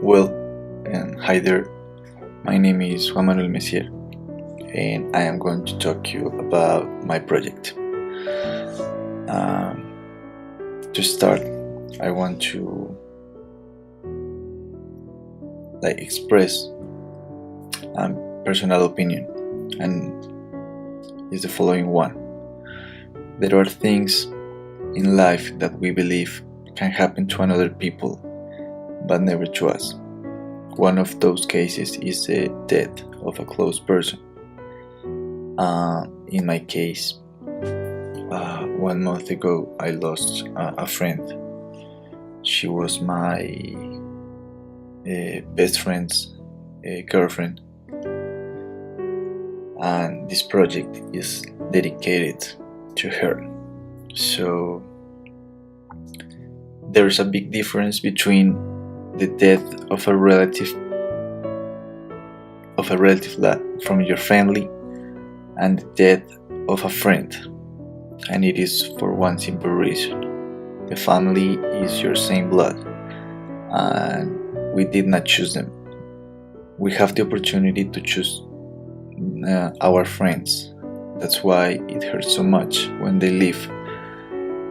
Well, and hi there. My name is Juan Manuel Messier, and I am going to talk to you about my project. Um, to start, I want to express a personal opinion, and is the following one: there are things in life that we believe can happen to another people, but never to us. One of those cases is the death of a close person. In my case, 1 month ago, I lost a friend. She was my best friend's girlfriend, and this project is dedicated to her. So there's a big difference between the death of a relative from your family and the death of a friend, and it is for one simple reason: the family is your same blood, and we did not choose them. We have the opportunity to choose our friends. That's why it hurts so much when they leave,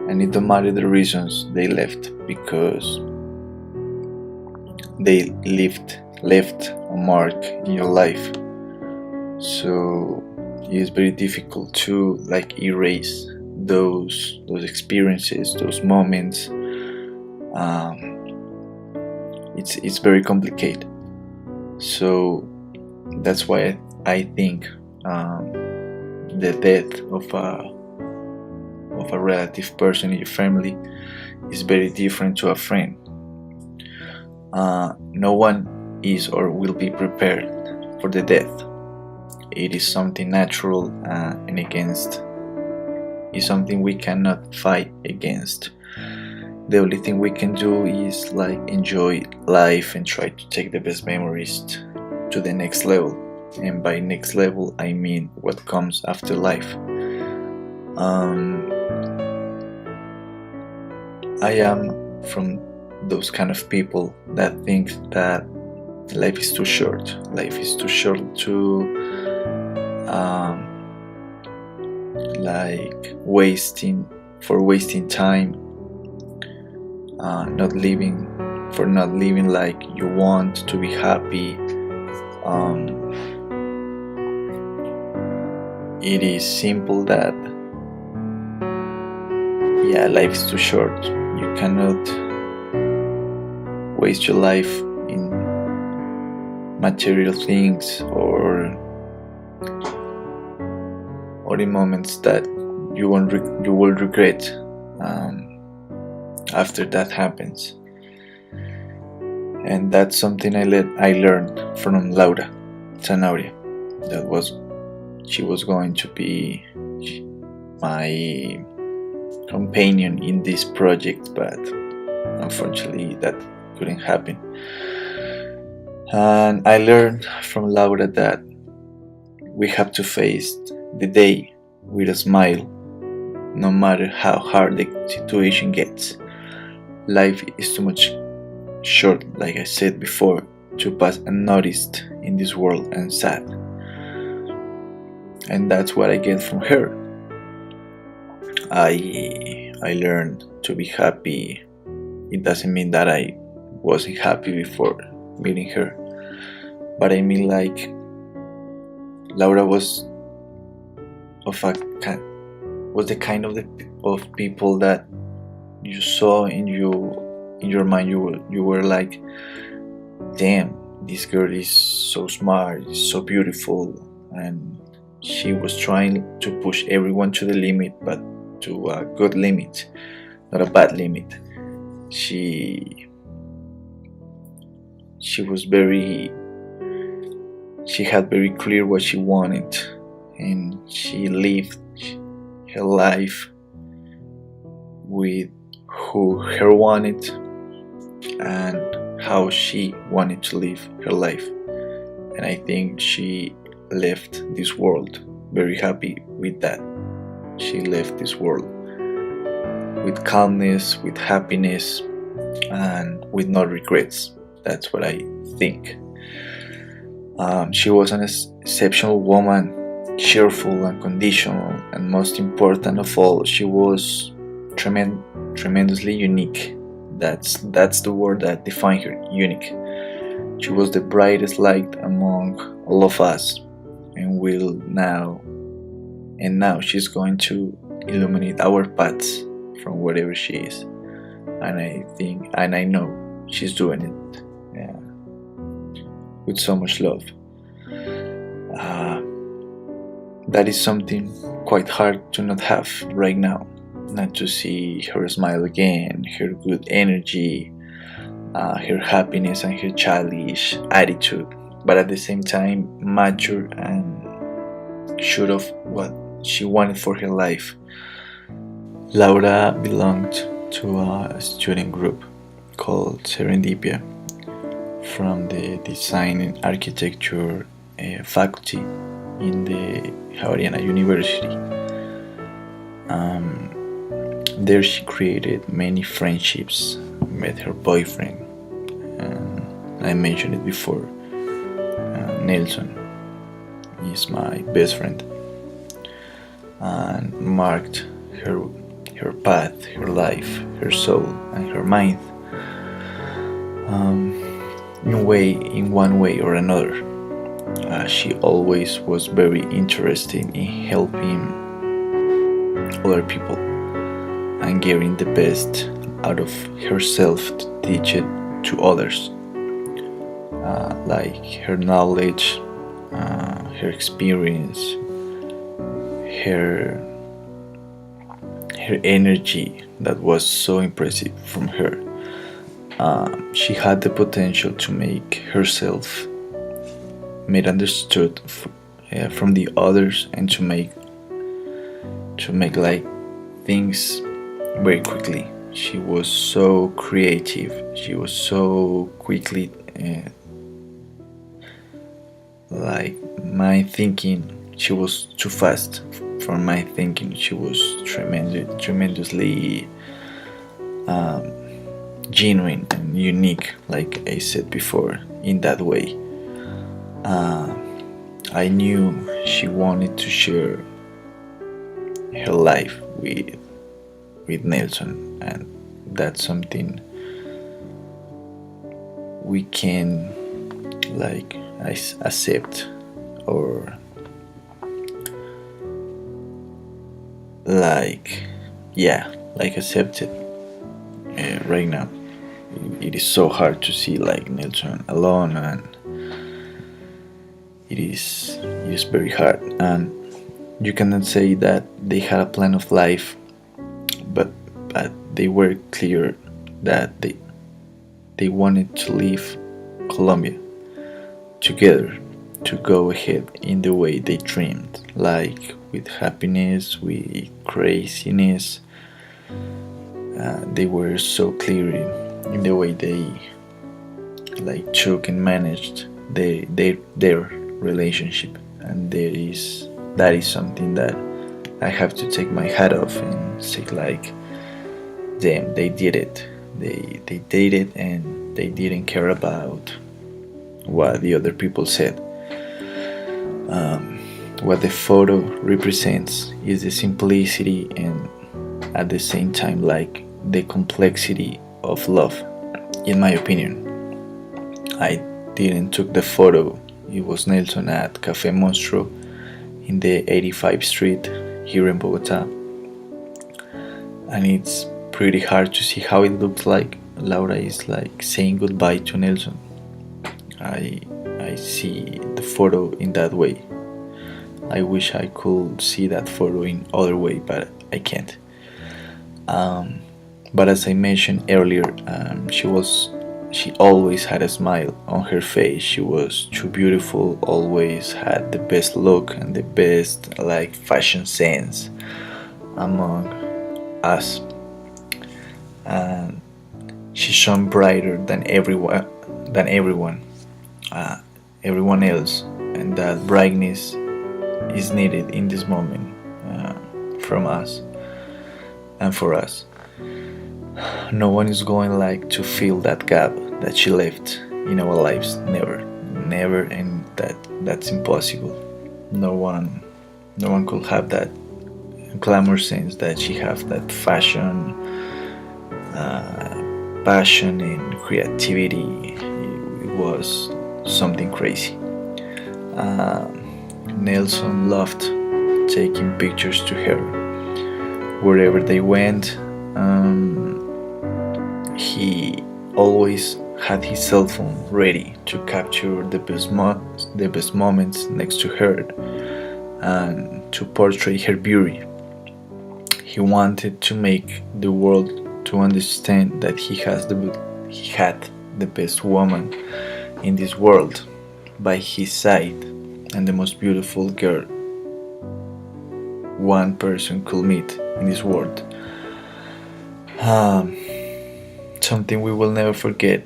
and it don't matter the reasons they left, because they left a mark in your life. So it is very difficult to erase those experiences, those moments. It's very complicated. So that's why I think the death of a relative person in your family is very different to a friend. No one is or will be prepared for the death. It is something natural, and is something we cannot fight against. The only thing we can do is enjoy life and try to take the best memories to the next level. And by next level, I mean what comes after life. I am from those kind of people that think that life is too short. Life is too short to wasting time, not living like you want to be happy. It is simple that life is too short. You cannot waste your life in material things or in moments that you will regret after that happens. And that's something I learned from Laura Zanauria. She was going to be my companion in this project, but unfortunately that couldn't happen. And I learned from Laura that we have to face the day with a smile, no matter how hard the situation gets. Life is too much short, like I said before, to pass unnoticed in this world and sad. And that's what I get from her. I learned to be happy. It doesn't mean that I wasn't happy before meeting her, but I mean Laura was the kind of people that you saw in your mind. You were like, damn, this girl is so smart, so beautiful, and she was trying to push everyone to the limit, but to a good limit, not a bad limit. She had very clear what she wanted, and she lived her life with who her wanted and how she wanted to live her life. And I think she left this world very happy with that. She left this world with calmness, with happiness, and with no regrets. That's what I think. She was an exceptional woman, cheerful, unconditional, and most important of all, she was tremendously unique. That's the word that defined her, unique. She was the brightest light among all of us, and now she's going to illuminate our paths from wherever she is. And I know she's doing it, yeah, with so much love. Uh, that is something quite hard to not have right now. Not to see her smile again, her good energy, her happiness, and her childish attitude, but at the same time mature and sure of what she wanted for her life. Laura belonged to a student group called Serendipia from the Design and Architecture faculty in the Javeriana University. There she created many friendships, met her boyfriend, and I mentioned it before, Nelson is my best friend, and marked her path, her life, her soul, and her mind, in one way or another. She always was very interested in helping other people and getting the best out of herself to teach it to others. Like her knowledge, her experience, her energy that was so impressive from her. She had the potential to make herself made understood from the others, and to make like things very quickly. She was so creative. She was so quickly like my thinking. She was too fast for my thinking. She was tremendously genuine and unique, like I said before, in that way. I knew she wanted to share her life with Nelson, and that's something we can like accept, or like accept it right now. It is so hard to see like Nelson alone, and it is very hard, and you cannot say that they had a plan of life, but they were clear that they wanted to leave Colombia together, to go ahead in the way they dreamed, like with happiness, with craziness. They were so clear in the way they like took and managed their relationship, and that is something that I have to take my hat off and say like, damn, they did it. They did it, and they didn't care about what the other people said. What the photo represents is the simplicity, and at the same time like the complexity of love, in my opinion. I didn't took the photo. It was Nelson at Café Monstruo in the 85th Street here in Bogota, and it's pretty hard to see how it looks like. Laura is like saying goodbye to Nelson. I see the photo in that way. I wish I could see that photo in other way, but I can't. But as I mentioned earlier, she always had a smile on her face. She was too beautiful, always had the best look and the best like fashion sense among us, and she shone brighter than everyone else, and that brightness is needed in this moment, from us and for us. No one is going like to fill that gap that she left in our lives. Never, never, and that's impossible. No one, no one could have that glamour sense that she have, that fashion, passion, and creativity. It was something crazy. Nelson loved taking pictures to her wherever they went. He always had his cell phone ready to capture the best moments next to her and to portray her beauty. He wanted to make the world to understand that he had the best woman in this world by his side and the most beautiful girl one person could meet in this world. Um, Something we will never forget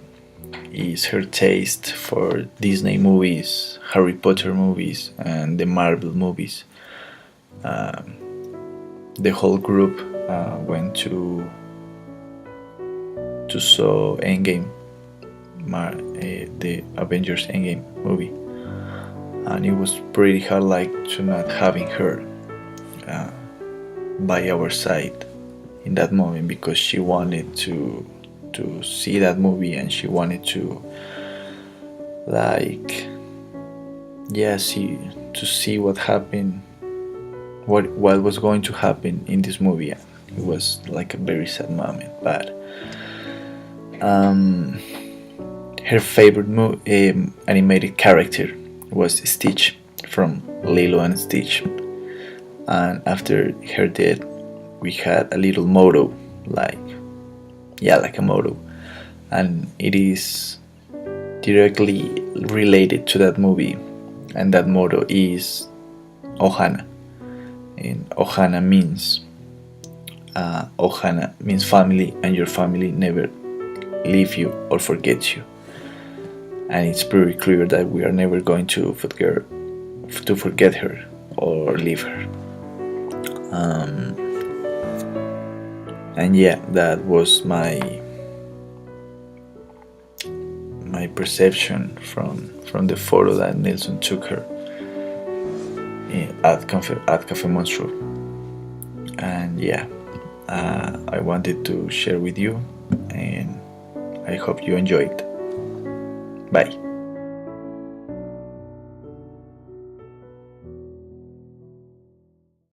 is her taste for Disney movies, Harry Potter movies, and the Marvel movies. The whole group went to saw Endgame, the Avengers Endgame movie, and it was pretty hard, like, to not having her uh, by our side in that moment, because she wanted to see that movie, and she wanted to, like, yeah, see what happened, what was going to happen in this movie. It was like a very sad moment, but her favorite animated character was Stitch from Lilo and Stitch. And after her death, we had a little motto, like, yeah, like a motto, and it is directly related to that movie, and that motto is Ohana, and Ohana means family, and your family never leave you or forget you. And it's pretty clear that we are never going to forget her or leave her. And yeah, that was my perception from the photo that Nelson took her at Cafe Monstro. And yeah, I wanted to share with you, and I hope you enjoyed. Bye.